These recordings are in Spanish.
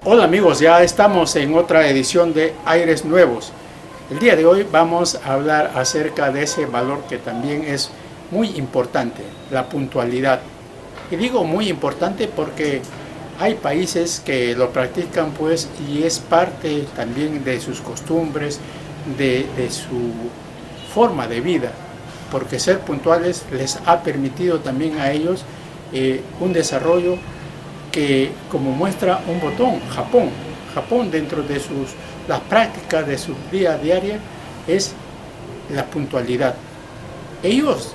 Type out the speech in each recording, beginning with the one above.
Hola amigos, ya estamos en otra edición de Aires Nuevos. El día de hoy vamos a hablar acerca de ese valor que también es muy importante, la puntualidad. Y digo muy importante porque hay países que lo practican pues y es parte también de sus costumbres, de su forma de vida, porque ser puntuales les ha permitido también a ellos un desarrollo que, como muestra un botón, Japón dentro de las prácticas de su vida diaria es la puntualidad. Ellos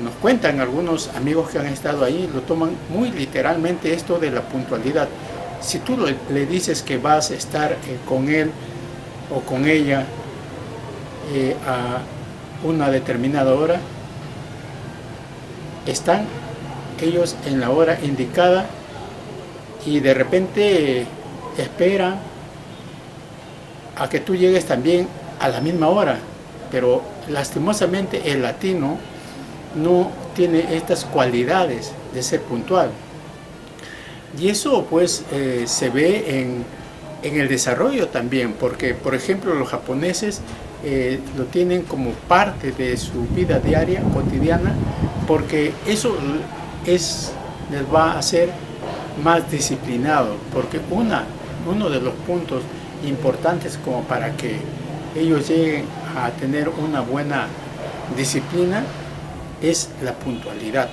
nos cuentan algunos amigos que han estado ahí, lo toman muy literalmente esto de la puntualidad. Si tú le dices que vas a estar con él o con ella a una determinada hora, están ellos en la hora indicada y de repente esperan a que tú llegues también a la misma hora, pero lastimosamente el latino no tiene estas cualidades de ser puntual, y eso pues se ve en el desarrollo también, porque por ejemplo los japoneses lo tienen como parte de su vida diaria, cotidiana, porque eso les va a hacer más disciplinado, porque uno de los puntos importantes como para que ellos lleguen a tener una buena disciplina es la puntualidad.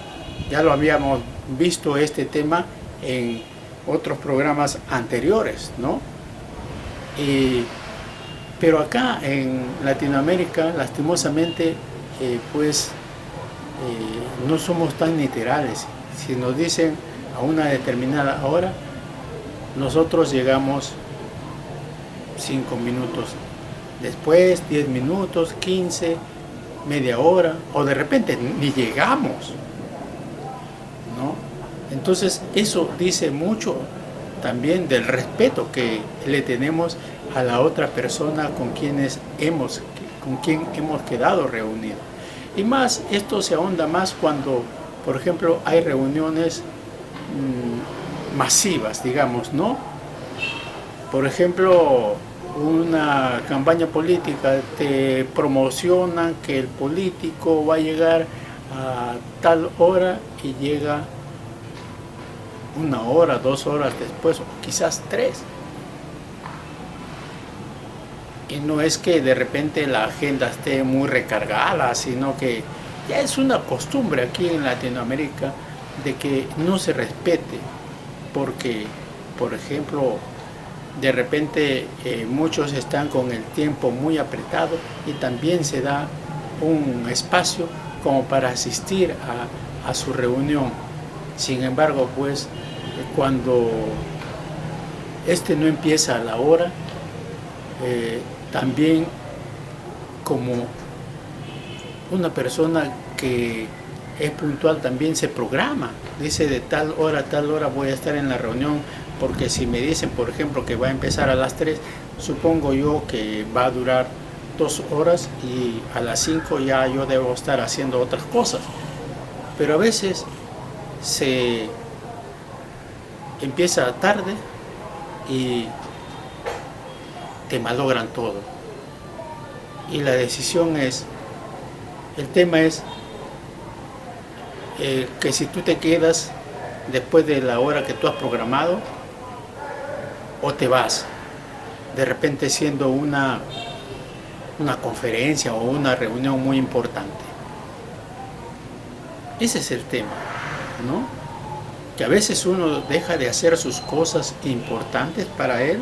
Ya lo habíamos visto este tema en otros programas anteriores, ¿no? Pero acá en Latinoamérica, lastimosamente, no somos tan literales. Si nos dicen a una determinada hora, nosotros llegamos 5 minutos después, 10 minutos, 15, media hora, o de repente ni llegamos, ¿no? Entonces eso dice mucho también del respeto que le tenemos a la otra persona con quien hemos quedado reunidos. Y más, esto se ahonda más cuando, por ejemplo, hay reuniones masivas, digamos, ¿no? Por ejemplo, una campaña política, te promocionan que el político va a llegar a tal hora y llega 1 hora, 2 horas después, o quizás 3. Y no es que de repente la agenda esté muy recargada, sino que ya es una costumbre aquí en Latinoamérica de que no se respete, porque, por ejemplo, de repente muchos están con el tiempo muy apretado y también se da un espacio como para asistir a su reunión. Sin embargo, pues, cuando no empieza a la hora, también como una persona que es puntual también se programa, dice de tal hora a tal hora voy a estar en la reunión, porque si me dicen por ejemplo que va a empezar a las 3, supongo yo que va a durar 2 horas y a las 5 ya yo debo estar haciendo otras cosas. Pero a veces se empieza tarde y te malogran todo. Y la decisión es, el tema es que si tú te quedas después de la hora que tú has programado o te vas, de repente siendo una conferencia o una reunión muy importante. Ese es el tema, ¿no? Que a veces uno deja de hacer sus cosas importantes para él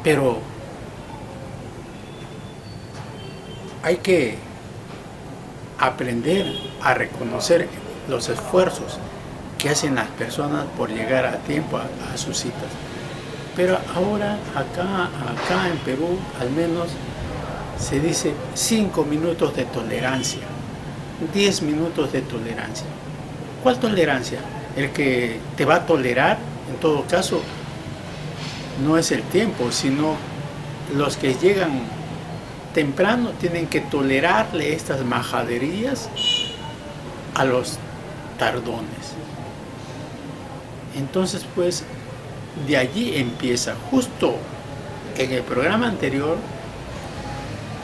pero hay que aprender a reconocer los esfuerzos que hacen las personas por llegar a tiempo a sus citas. Pero ahora acá en Perú al menos se dice 5 minutos de tolerancia, 10 minutos de tolerancia. ¿Cuál tolerancia? El que te va a tolerar, en todo caso, no es el tiempo, sino los que llegan temprano tienen que tolerarle estas majaderías a los tardones. Entonces, pues, de allí empieza. Justo en el programa anterior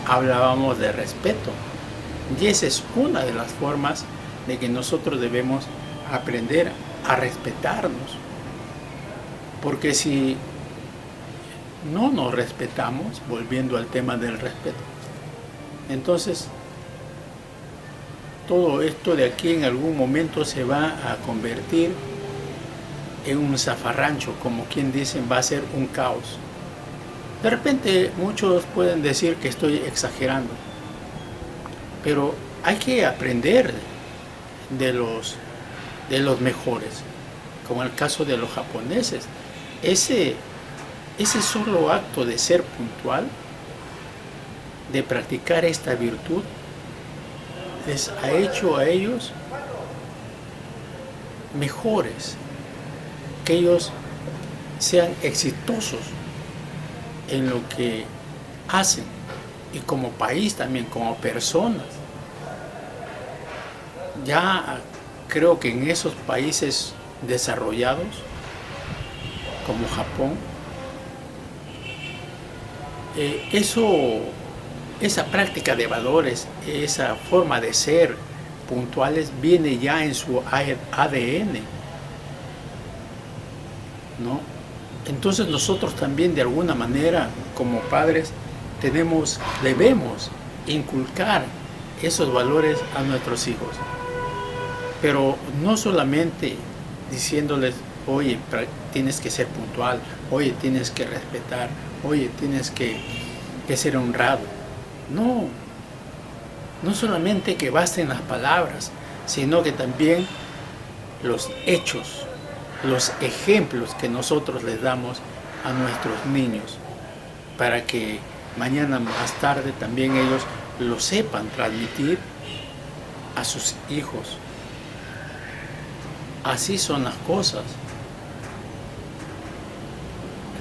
hablábamos de respeto. Y esa es una de las formas de que nosotros debemos aprender a respetarnos. Porque si no nos respetamos, volviendo al tema del respeto, entonces todo esto de aquí en algún momento se va a convertir en un zafarrancho, como quien dice, va a ser un caos. De repente muchos pueden decir que estoy exagerando, pero hay que aprender de los mejores, como el caso de los japoneses. Ese solo acto de ser puntual, de practicar esta virtud, les ha hecho a ellos mejores, que ellos sean exitosos en lo que hacen, y como país también, como personas. Ya creo que en esos países desarrollados, como Japón, esa práctica de valores, esa forma de ser puntuales viene ya en su ADN, ¿no? Entonces nosotros también, de alguna manera, como padres, debemos inculcar esos valores a nuestros hijos. Pero no solamente diciéndoles, oye, tienes que ser puntual, oye, tienes que respetar, oye, tienes que ser honrado. No solamente que basten las palabras, sino que también los hechos, los ejemplos que nosotros les damos a nuestros niños, para que mañana más tarde también ellos lo sepan transmitir a sus hijos. Así son las cosas.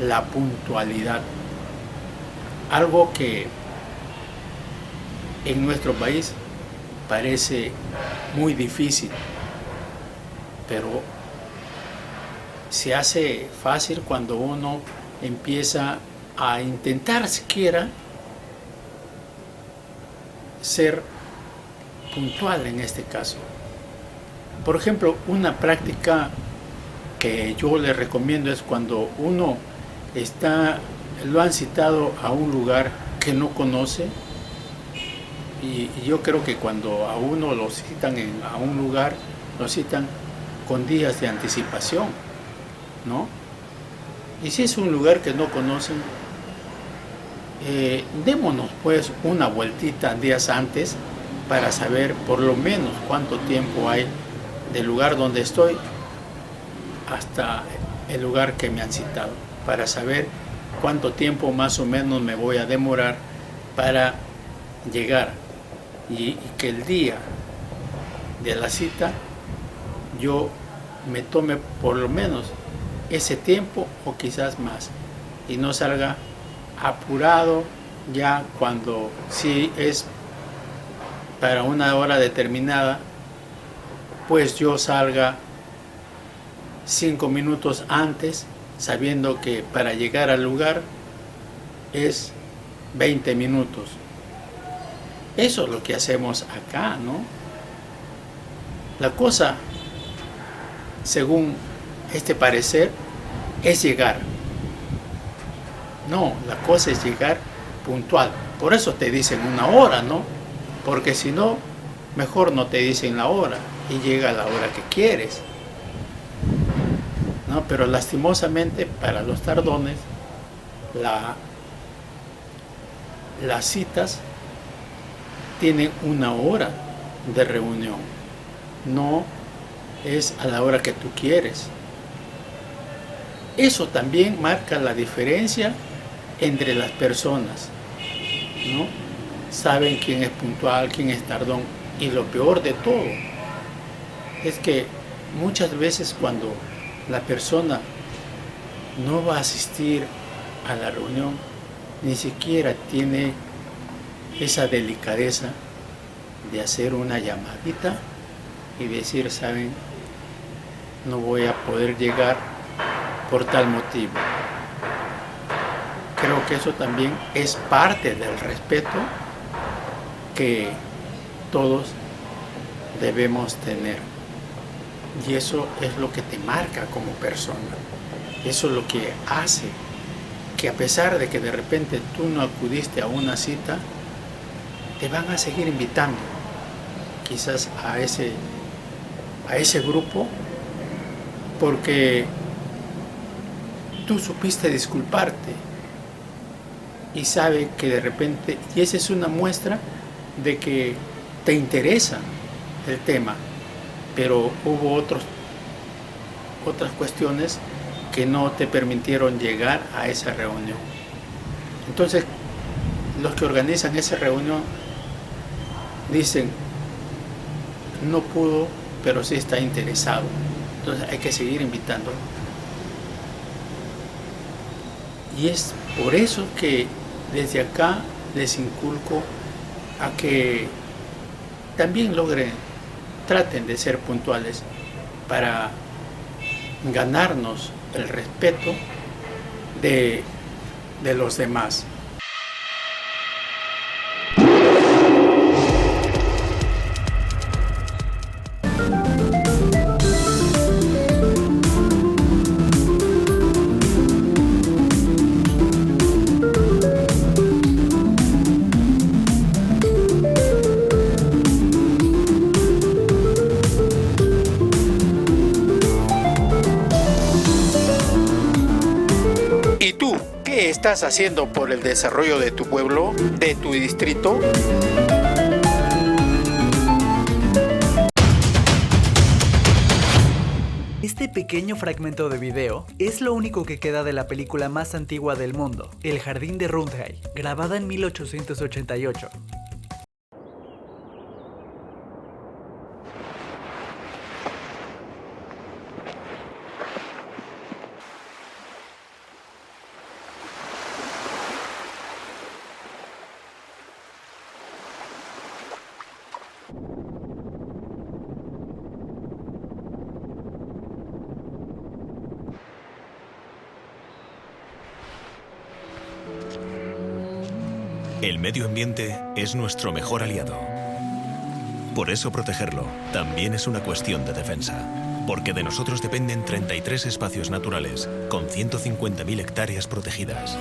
La puntualidad, algo que en nuestro país parece muy difícil, pero se hace fácil cuando uno empieza a intentar siquiera ser puntual en este caso. Por ejemplo, una práctica que yo le recomiendo es cuando uno lo han citado a un lugar que no conoce, y yo creo que cuando a uno lo citan a un lugar, lo citan con días de anticipación, ¿no? Y si es un lugar que no conocen, démonos pues una vueltita días antes para saber por lo menos cuánto tiempo hay del lugar donde estoy hasta el lugar que me han citado, para saber cuánto tiempo más o menos me voy a demorar para llegar, y que el día de la cita yo me tome por lo menos ese tiempo o quizás más, y no salga apurado ya cuando sí es para una hora determinada, pues yo salga 5 minutos antes, sabiendo que para llegar al lugar es 20 minutos. Eso es lo que hacemos acá, ¿no? La cosa, según este parecer, es llegar. No, la cosa es llegar puntual. Por eso te dicen una hora, ¿no? Porque si no, mejor no te dicen la hora y llega a la hora que quieres, ¿no? Pero lastimosamente para los tardones, las citas tienen una hora de reunión, no es a la hora que tú quieres. Eso también marca la diferencia entre las personas, ¿no? Saben quién es puntual, quién es tardón, y lo peor de todo es que muchas veces cuando la persona no va a asistir a la reunión, ni siquiera tiene esa delicadeza de hacer una llamadita y decir, saben, no voy a poder llegar por tal motivo. Creo que eso también es parte del respeto que todos debemos tener. Y eso es lo que te marca como persona. Eso es lo que hace que, a pesar de que de repente tú no acudiste a una cita, te van a seguir invitando quizás a ese grupo, porque tú supiste disculparte y sabe que de repente, y esa es una muestra de que te interesa el tema, pero hubo otras cuestiones que no te permitieron llegar a esa reunión. Entonces, los que organizan esa reunión dicen, no pudo, pero sí está interesado. Entonces hay que seguir invitándolo. Y es por eso que desde acá les inculco a que también traten de ser puntuales para ganarnos el respeto de los demás. ¿Y tú qué estás haciendo por el desarrollo de tu pueblo, de tu distrito? Este pequeño fragmento de video es lo único que queda de la película más antigua del mundo, El Jardín de Rundhei, grabada en 1888. El medio ambiente es nuestro mejor aliado. Por eso protegerlo también es una cuestión de defensa. Porque de nosotros dependen 33 espacios naturales con 150.000 hectáreas protegidas.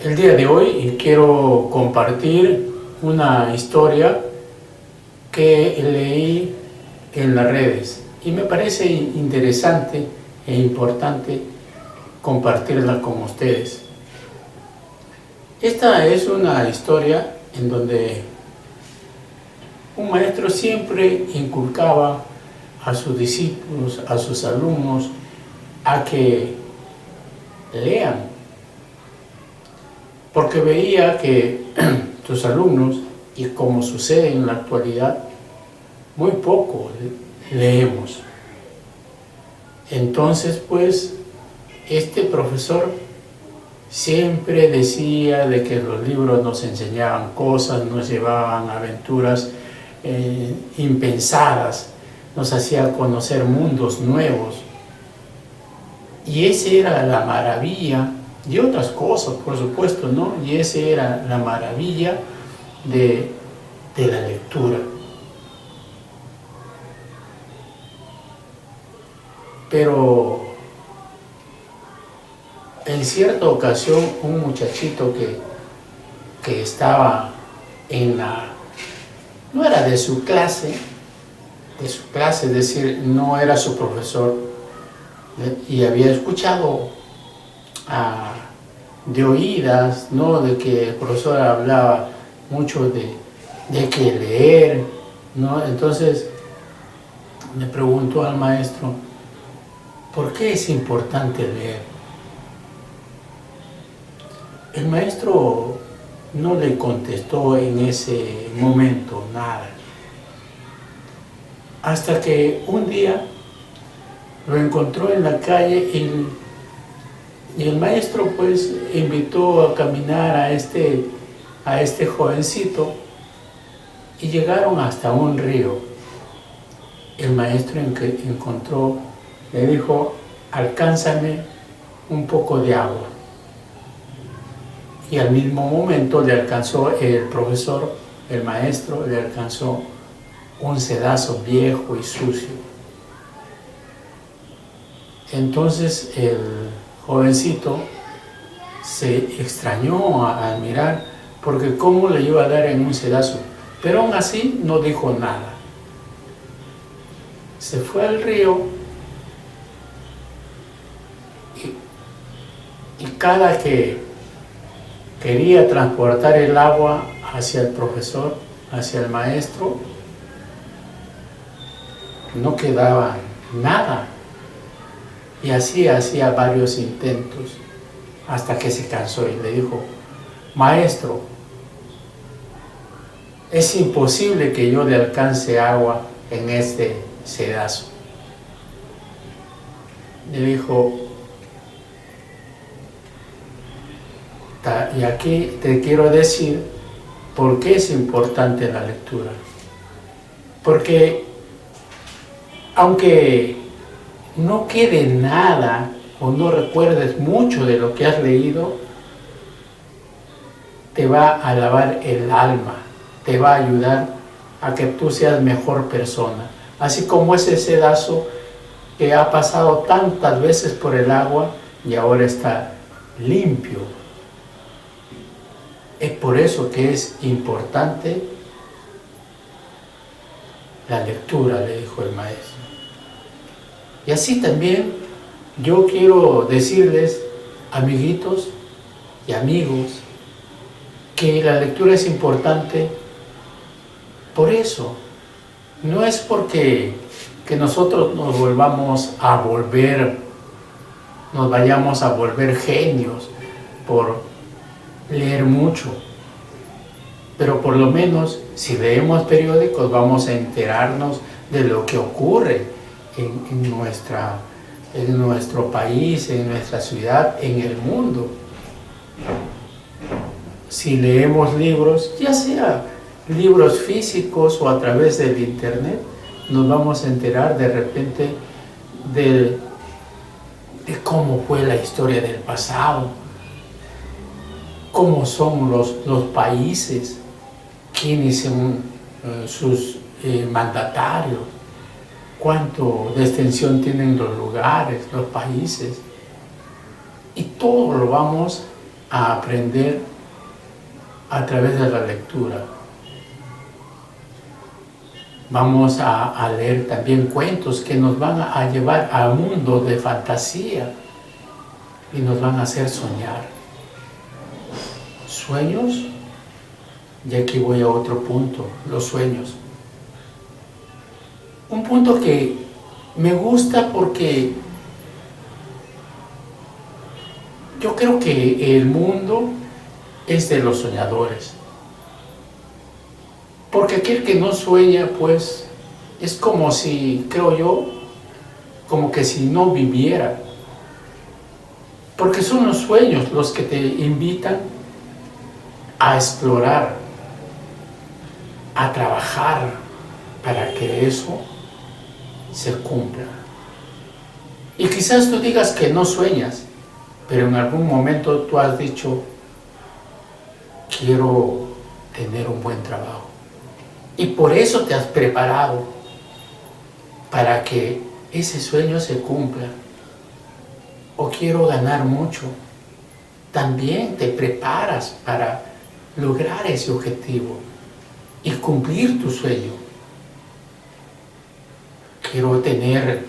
El día de hoy quiero compartir una historia que leí en las redes y me parece interesante e importante compartirla con ustedes. Esta es una historia en donde un maestro siempre inculcaba a sus discípulos, a sus alumnos, a que lean, porque veía que sus alumnos, y como sucede en la actualidad, muy poco leemos. Entonces, pues, este profesor siempre decía de que los libros nos enseñaban cosas, nos llevaban a aventuras impensadas, nos hacía conocer mundos nuevos. Y esa era la maravilla, y otras cosas, por supuesto, ¿no? Y esa era la maravilla de la lectura. Pero en cierta ocasión un muchachito que estaba no era de su clase, es decir, no era su profesor, y había escuchado de oídas, ¿no?, de que el profesor hablaba mucho de que leer, ¿no? Entonces me preguntó al maestro, ¿por qué es importante leer? El maestro no le contestó en ese momento nada, hasta que un día lo encontró en la calle Y el maestro pues invitó a caminar a este jovencito y llegaron hasta un río. El maestro encontró, le dijo, alcánzame un poco de agua. Y al mismo momento le alcanzó el profesor, el maestro, le alcanzó un sedazo viejo y sucio. Entonces el jovencito se extrañó al mirar, porque cómo le iba a dar en un sedazo, pero aún así no dijo nada. Se fue al río y cada que quería transportar el agua hacia el profesor, hacia el maestro, no quedaba nada. Y así hacía varios intentos hasta que se cansó y le dijo, maestro, es imposible que yo le alcance agua en este sedazo. Le dijo, y aquí te quiero decir por qué es importante la lectura. Porque aunque no quede nada o no recuerdes mucho de lo que has leído, te va a lavar el alma, te va a ayudar a que tú seas mejor persona. Así como ese sedazo que ha pasado tantas veces por el agua y ahora está limpio. Es por eso que es importante la lectura, le dijo el maestro. Y así también yo quiero decirles, amiguitos y amigos, que la lectura es importante por eso. No es porque que nosotros nos vayamos a volver genios por leer mucho, pero por lo menos si leemos periódicos vamos a enterarnos de lo que ocurre en nuestro país, en nuestra ciudad, en el mundo. Si leemos libros, ya sea libros físicos o a través del internet, nos vamos a enterar de repente de cómo fue la historia del pasado, cómo son los países, quiénes son sus mandatarios, cuánto de extensión tienen los lugares, los países. Y todo lo vamos a aprender a través de la lectura. Vamos a leer también cuentos que nos van a llevar al mundo de fantasía y nos van a hacer soñar. Sueños, y aquí voy a otro punto, los sueños. Un punto que me gusta porque yo creo que el mundo es de los soñadores. Porque aquel que no sueña, pues, es como si, creo yo, como que si no viviera. Porque son los sueños los que te invitan a explorar, a trabajar para que eso se cumpla. Y quizás tú digas que no sueñas, pero en algún momento tú has dicho, quiero tener un buen trabajo. Y por eso te has preparado para que ese sueño se cumpla. O quiero ganar mucho. También te preparas para lograr ese objetivo y cumplir tu sueño. Quiero tener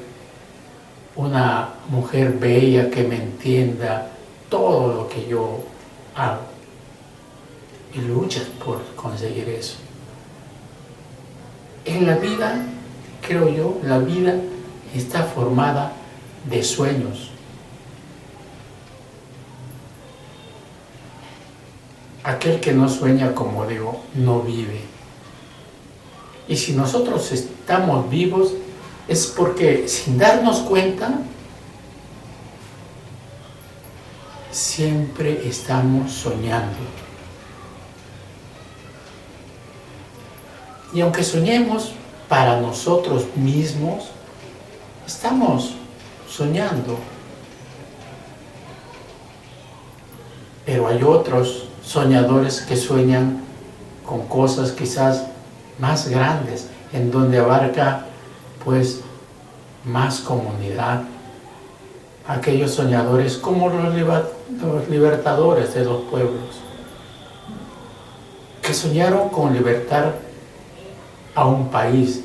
una mujer bella que me entienda todo lo que yo hago. Y luchas por conseguir eso. En la vida, creo yo, la vida está formada de sueños. Aquel que no sueña, como digo, no vive. Y si nosotros estamos vivos, es porque sin darnos cuenta, siempre estamos soñando. Y aunque soñemos para nosotros mismos, estamos soñando. Pero hay otros soñadores que sueñan con cosas quizás más grandes, en donde abarca pues más comunidad. Aquellos soñadores como los libertadores de los pueblos, que soñaron con libertar a un país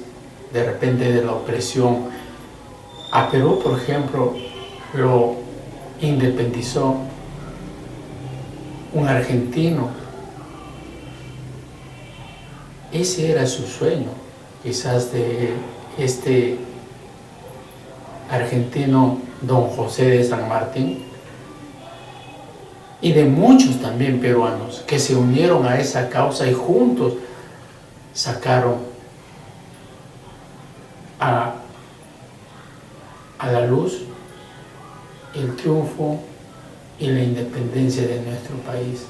de repente de la opresión. A Perú, por ejemplo, lo independizó un argentino. Ese era su sueño, quizás de este argentino Don José de San Martín, y de muchos también peruanos que se unieron a esa causa y juntos sacaron a la luz el triunfo y la independencia de nuestro país.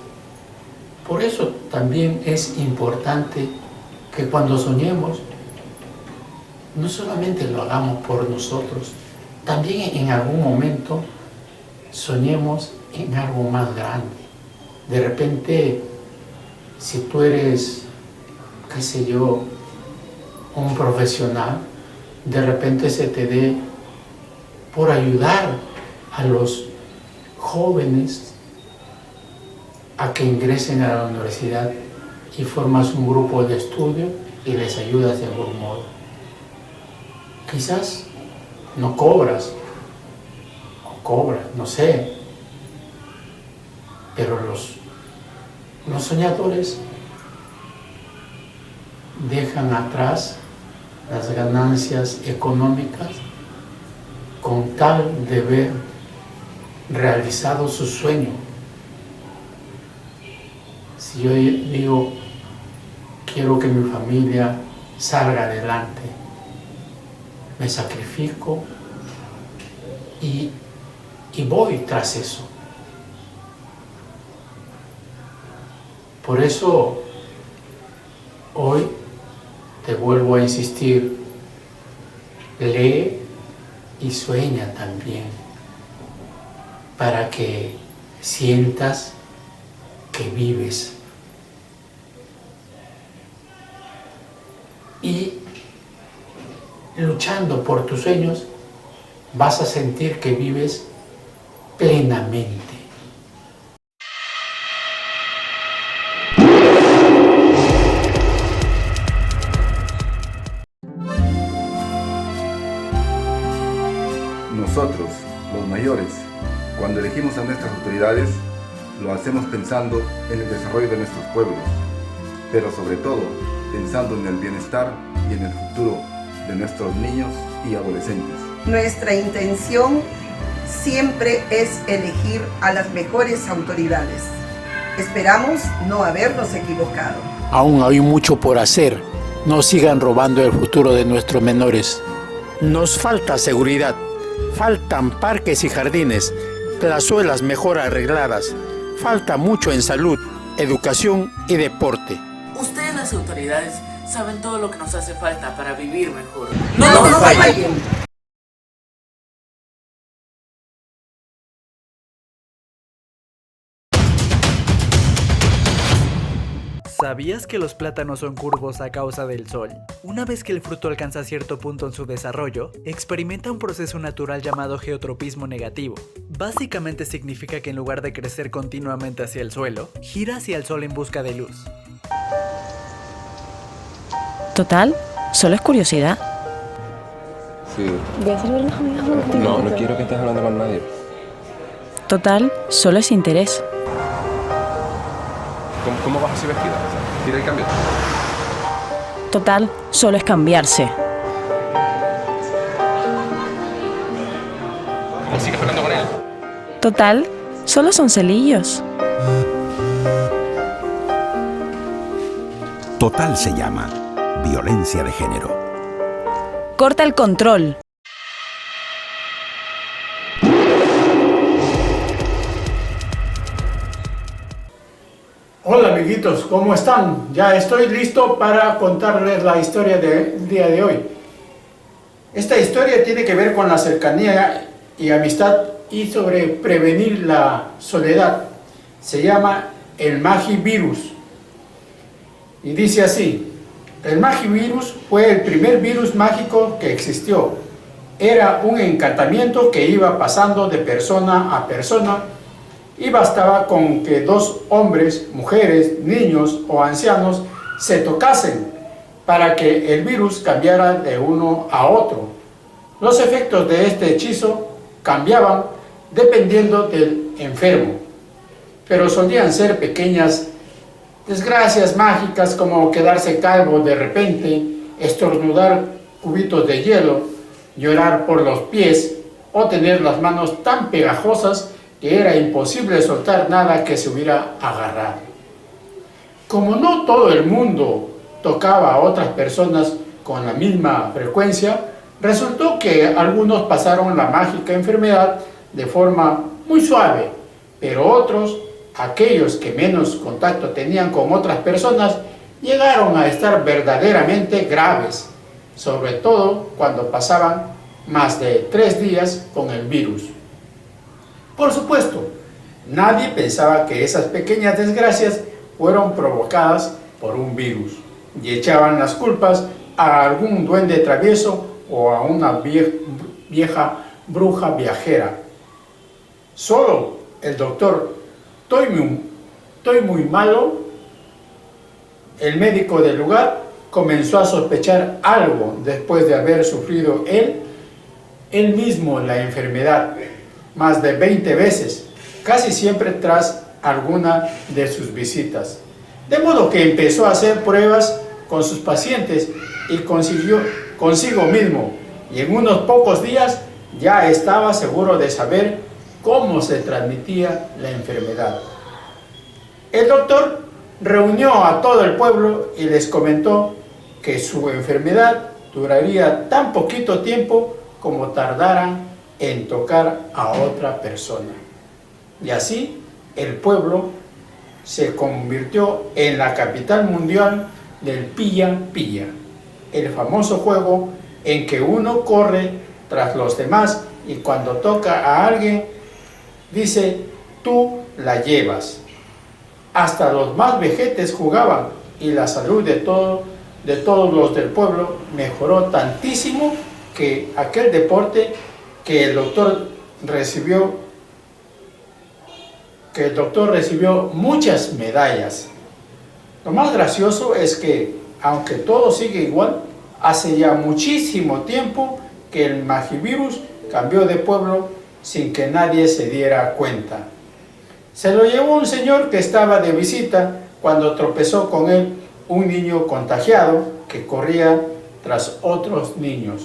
Por eso también es importante que cuando soñemos, no solamente lo hagamos por nosotros, también en algún momento soñemos en algo más grande. De repente, si tú eres, qué sé yo, un profesional, de repente se te dé por ayudar a los jóvenes a que ingresen a la universidad y formas un grupo de estudio y les ayudas de algún modo. Quizás no cobras, o cobras, no sé, pero los soñadores dejan atrás las ganancias económicas con tal de ver realizado su sueño. Si yo digo, quiero que mi familia salga adelante, me sacrifico y voy tras eso. Por eso hoy te vuelvo a insistir, lee y sueña también, para que sientas que vives. Y luchando por tus sueños, vas a sentir que vives plenamente. Nosotros, los mayores, cuando elegimos a nuestras autoridades, lo hacemos pensando en el desarrollo de nuestros pueblos, pero sobre todo pensando en el bienestar y en el futuro de nuestros niños y adolescentes. Nuestra intención siempre es elegir a las mejores autoridades. Esperamos no habernos equivocado. Aún hay mucho por hacer. No sigan robando el futuro de nuestros menores. Nos falta seguridad. Faltan parques y jardines, plazuelas mejor arregladas. Falta mucho en salud, educación y deporte. Ustedes, las autoridades, saben todo lo que nos hace falta para vivir mejor. ¡No nos fallen! ¿Sabías que los plátanos son curvos a causa del sol? Una vez que el fruto alcanza cierto punto en su desarrollo, experimenta un proceso natural llamado geotropismo negativo. Básicamente significa que en lugar de crecer continuamente hacia el suelo, gira hacia el sol en busca de luz. Total, solo es curiosidad. Sí. Voy a saludar a las amigas un momentito. No quiero que estés hablando con nadie. Total, solo es interés. ¿Cómo vas así vestida? Tira el cambio. Total, solo es cambiarse. ¿Cómo sigues hablando con él? Total, solo son celillos. Total se llama violencia de género. Corta el control. amiguitos, ¿cómo están? Ya estoy listo para contarles la historia del día de hoy. Esta historia tiene que ver con la cercanía y amistad y sobre prevenir la soledad. Se llama el Magivirus. Y dice así: el Magivirus fue el primer virus mágico que existió. Era un encantamiento que iba pasando de persona a persona y bastaba con que dos hombres, mujeres, niños o ancianos se tocasen para que el virus cambiara de uno a otro. Los efectos de este hechizo cambiaban dependiendo del enfermo, pero solían ser pequeñas desgracias mágicas como quedarse calvo de repente, estornudar cubitos de hielo, llorar por los pies o tener las manos tan pegajosas que era imposible soltar nada que se hubiera agarrado. Como no todo el mundo tocaba a otras personas con la misma frecuencia, resultó que algunos pasaron la mágica enfermedad de forma muy suave, pero otros, aquellos que menos contacto tenían con otras personas, llegaron a estar verdaderamente graves, sobre todo cuando pasaban más de 3 días con el virus. Por supuesto, nadie pensaba que esas pequeñas desgracias fueron provocadas por un virus y echaban las culpas a algún duende travieso o a una vieja bruja viajera. Solo el doctor Estoy muy malo, el médico del lugar, comenzó a sospechar algo después de haber sufrido él mismo la enfermedad más de 20 veces, casi siempre tras alguna de sus visitas. De modo que empezó a hacer pruebas con sus pacientes y consigo mismo, y en unos pocos días ya estaba seguro de saber cómo se transmitía la enfermedad. El doctor reunió a todo el pueblo y les comentó que su enfermedad duraría tan poquito tiempo como tardaran en tocar a otra persona. Y así el pueblo se convirtió en la capital mundial del pilla-pilla, el famoso juego en que uno corre tras los demás y cuando toca a alguien dice: tú la llevas. Hasta los más vejetes jugaban y la salud de todos los del pueblo mejoró tantísimo que aquel deporte que el doctor recibió muchas medallas. Lo más gracioso es que, aunque todo sigue igual, hace ya muchísimo tiempo que el Magivirus cambió de pueblo sin que nadie se diera cuenta. Se lo llevó un señor que estaba de visita cuando tropezó con él un niño contagiado que corría tras otros niños.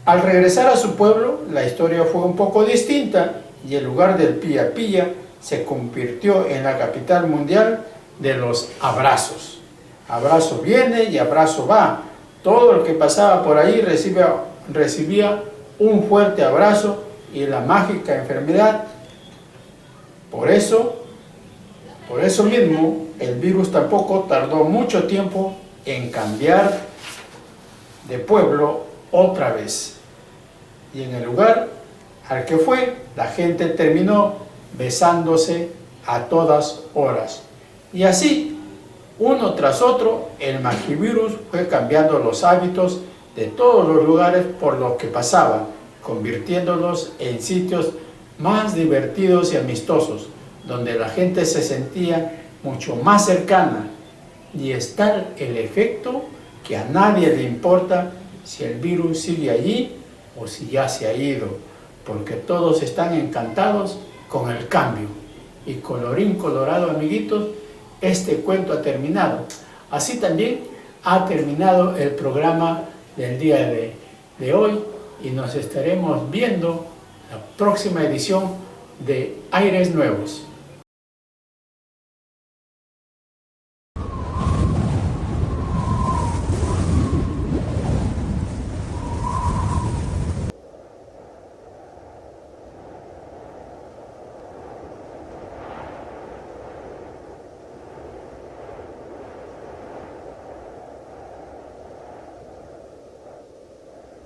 Al regresar a su pueblo, la historia fue un poco distinta y el lugar del pilla-pilla se convirtió en la capital mundial de los abrazos. Abrazo viene y abrazo va. Todo el que pasaba por ahí recibía un fuerte abrazo y la mágica enfermedad. Por eso mismo, el virus tampoco tardó mucho tiempo en cambiar de pueblo otra vez. Y en el lugar al que fue, la gente terminó besándose a todas horas. Y así, uno tras otro, el Magivirus fue cambiando los hábitos de todos los lugares por los que pasaba, convirtiéndolos en sitios más divertidos y amistosos, donde la gente se sentía mucho más cercana, y está el efecto que a nadie le importa si el virus sigue allí o si ya se ha ido, porque todos están encantados con el cambio. Y colorín colorado, amiguitos, este cuento ha terminado. Así también ha terminado el programa del día de hoy, y nos estaremos viendo la próxima edición de Aires Nuevos.